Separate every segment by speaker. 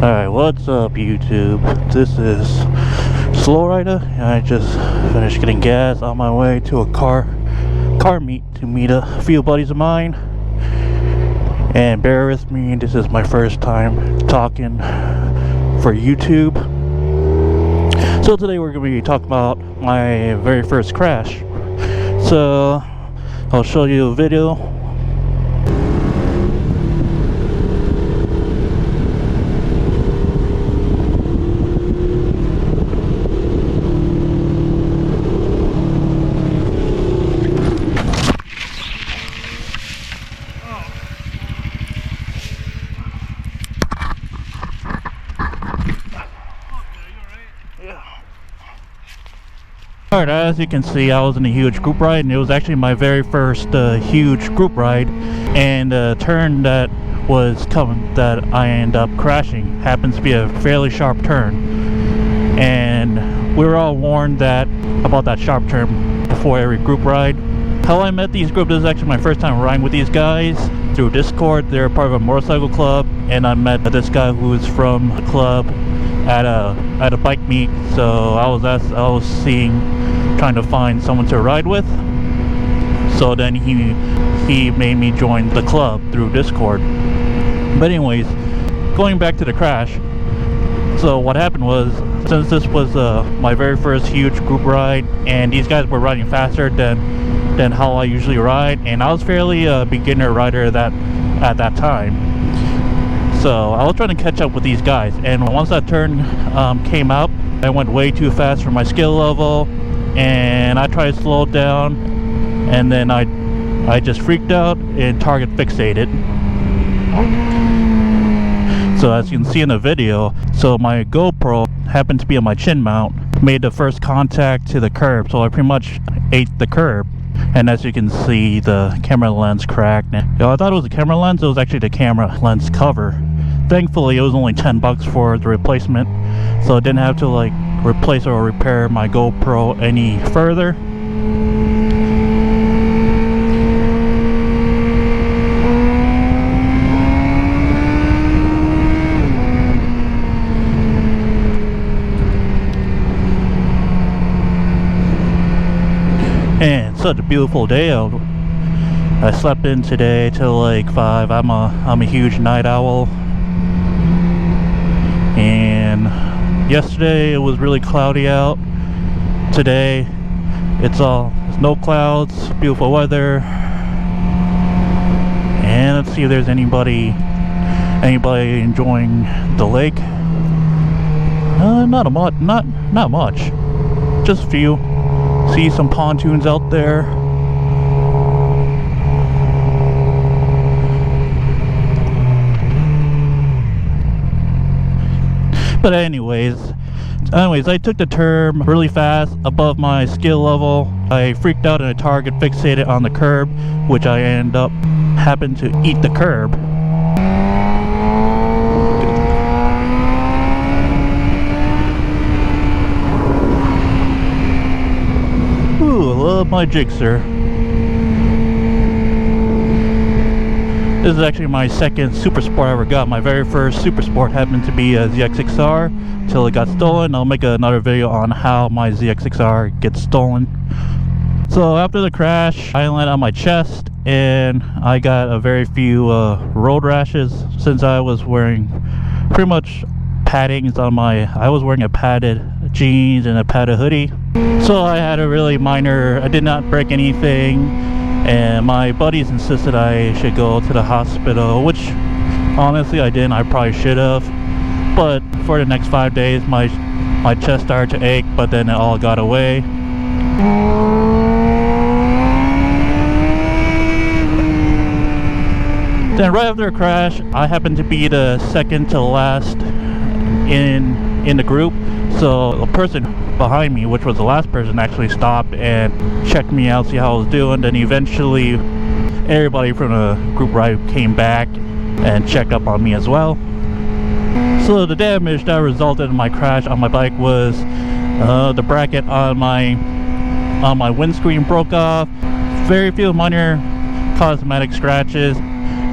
Speaker 1: Alright, what's up YouTube? This is Slow Rider, and I just finished getting gas on my way to a car meet to meet a few buddies of mine. And bear with me, this is my first time talking for YouTube. So today we're going to be talking about my very first crash. So I'll show you a video. Alright, as you can see, I was in a huge group ride, and it was actually my very first huge group ride, and the turn that was coming that I ended up crashing happens to be a fairly sharp turn, and we were all warned about that sharp turn before every group ride. How I met these groups, this is actually my first time riding with these guys through Discord. They're part of a motorcycle club, and I met this guy who was from the club at a bike meet. So I was trying to find someone to ride with. So then he made me join the club through Discord. But anyways, going back to the crash. So what happened was, since this was my very first huge group ride, and these guys were riding faster than how I usually ride, and I was fairly a beginner rider at that time. So I was trying to catch up with these guys, and once that turn came out, I went way too fast for my skill level, and I tried to slow down, and then I just freaked out and target fixated. So as you can see in the video, so my GoPro happened to be on my chin mount, made the first contact to the curb, so I pretty much ate the curb. And as you can see, the camera lens cracked. I thought it was a camera lens, it was actually the camera lens cover. Thankfully it was only $10 for the replacement, so I didn't have to like replace or repair my GoPro any further. And such a beautiful day out. I slept in today till like 5. I'm a huge night owl. And yesterday it was really cloudy out. Today there's no clouds, beautiful weather. And let's see if there's anybody enjoying the lake. Not much. Just a few. See some pontoons out there. But anyways, I took the turn really fast above my skill level. I freaked out and I target fixated on the curb, which I happened to eat the curb. Ooh, I love my Gixxer. This is actually my second Super Sport I ever got. My very first Super Sport happened to be a ZX6R till it got stolen. I'll make another video on how my ZX6R gets stolen. So after the crash, I landed on my chest, and I got a very few road rashes since I was wearing pretty much paddings on I was wearing a padded jeans and a padded hoodie. So I had a really minor, I did not break anything, and my buddies insisted I should go to the hospital, which honestly I didn't. I probably should have, but for the next 5 days my chest started to ache, but then it all got away. Then right after the crash, I happened to be the second to last in the group, so the person behind me, which was the last person, actually stopped and checked me out, see how I was doing. Then eventually everybody from the group ride came back and checked up on me as well. So the damage that resulted in my crash on my bike was the bracket on my windscreen broke off, very few minor cosmetic scratches,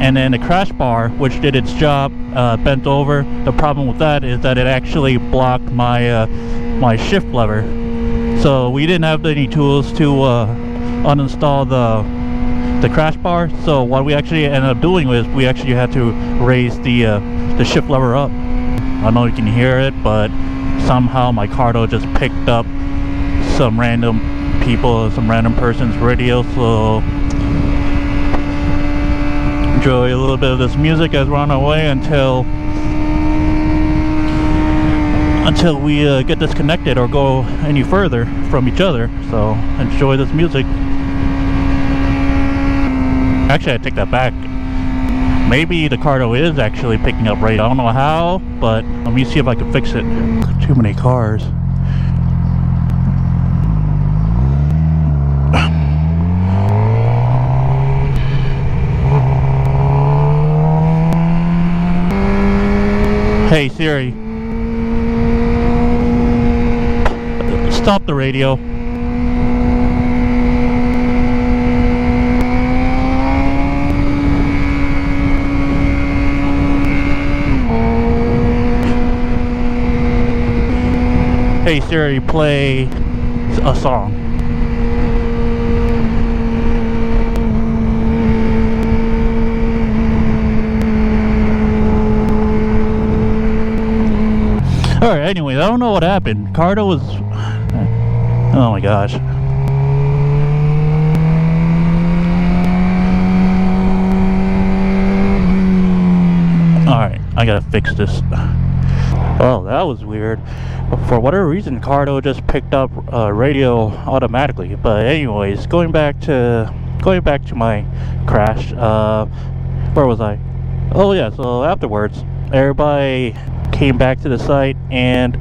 Speaker 1: and then the crash bar, which did its job, bent over. The problem with that is that it actually blocked my my shift lever, so we didn't have any tools to uninstall the crash bar. So what we actually ended up doing was we actually had to raise the shift lever up. I know you can hear it, but somehow my Cardo just picked up some random person's radio. So enjoy a little bit of this music as we're on our way until we get disconnected or go any further from each other. So enjoy this music. Actually, I take that back. Maybe the Cardo is actually picking up radio. I don't know how, but let me see if I can fix it. Too many cars. Hey Siri, stop the radio. Hey Siri, play a song. Alright, anyway, I don't know what happened. Cardo was... Oh my gosh. Alright, I gotta fix this. Oh, that was weird. For whatever reason, Cardo just picked up radio automatically. But anyways, going back to my crash. Where was I? Oh yeah, so afterwards, everybody came back to the site and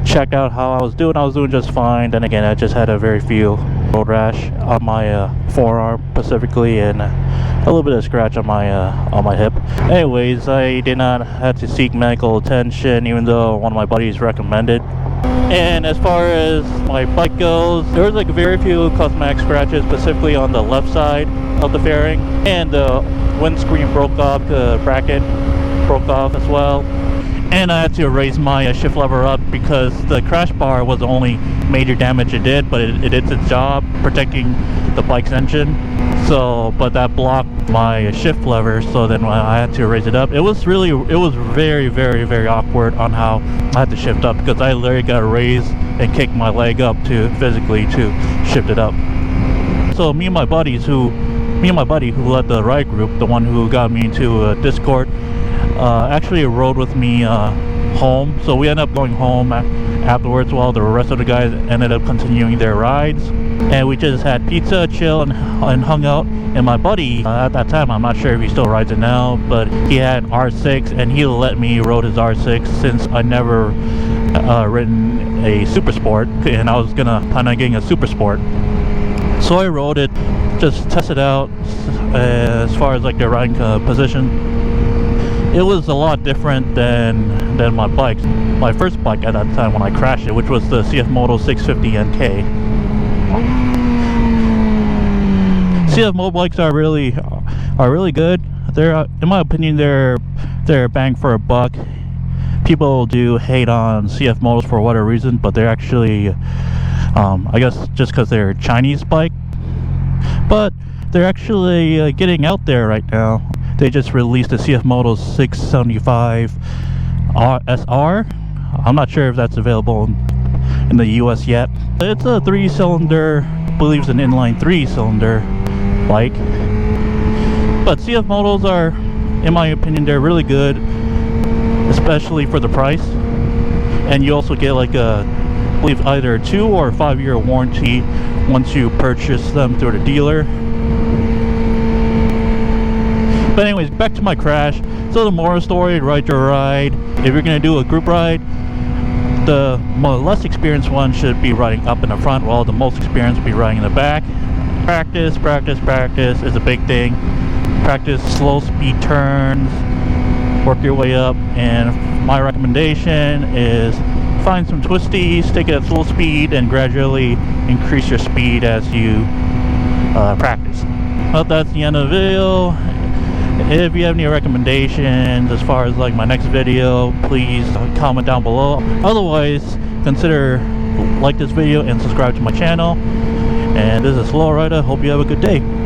Speaker 1: checked out how I was doing. I was doing just fine. Then again, I just had a very few road rash on my forearm specifically, and a little bit of scratch on my hip. Anyways, I did not have to seek medical attention, even though one of my buddies recommended. And as far as my bike goes, there was like very few cosmetic scratches, specifically on the left side of the fairing, and the windscreen broke off, the bracket broke off as well. And I had to raise my shift lever up because the crash bar was the only major damage it did, but it did its job protecting the bike's engine. So, but that blocked my shift lever, so then I had to raise it up. It was very, very, very awkward on how I had to shift up, because I literally got to raise and kick my leg up to physically to shift it up. So me and my buddy who led the ride group, the one who got me into Discord, actually rode with me home. So we ended up going home afterwards while the rest of the guys ended up continuing their rides, and we just had pizza, chill, and hung out. And my buddy at that time, I'm not sure if he still rides it now, but he had an R6, and he let me rode his R6 since I never ridden a Super Sport, and I was gonna plan on getting a Super Sport. So I rode it, just tested out as far as like the riding position. It was a lot different than my bikes. My first bike at that time when I crashed it, which was the CF Moto 650 NK. CF Moto bikes are really good. They're, in my opinion, they're bang for a buck. People do hate on CF Motos for whatever reason, but they're actually, I guess, just because they're a Chinese bike. But they're actually getting out there right now. They just released the CF Moto 675 SR. I'm not sure if that's available in the US yet. It's a 3-cylinder, I believe it's an inline 3-cylinder bike. But CF Motos are, in my opinion, they're really good, especially for the price. And you also get like a, I believe, either a 2 or 5-year warranty once you purchase them through the dealer. But anyways, back to my crash. So the moral story, ride your ride. If you're gonna do a group ride, the less experienced one should be riding up in the front, while the most experienced will be riding in the back. Practice is a big thing. Practice slow speed turns, work your way up, and my recommendation is find some twisties, take it at slow speed, and gradually increase your speed as you practice. Well, that's the end of the video. If you have any recommendations as far as like my next video, please comment down below. Otherwise, consider like this video and subscribe to my channel. And this is Slow Rider. Hope you have a good day.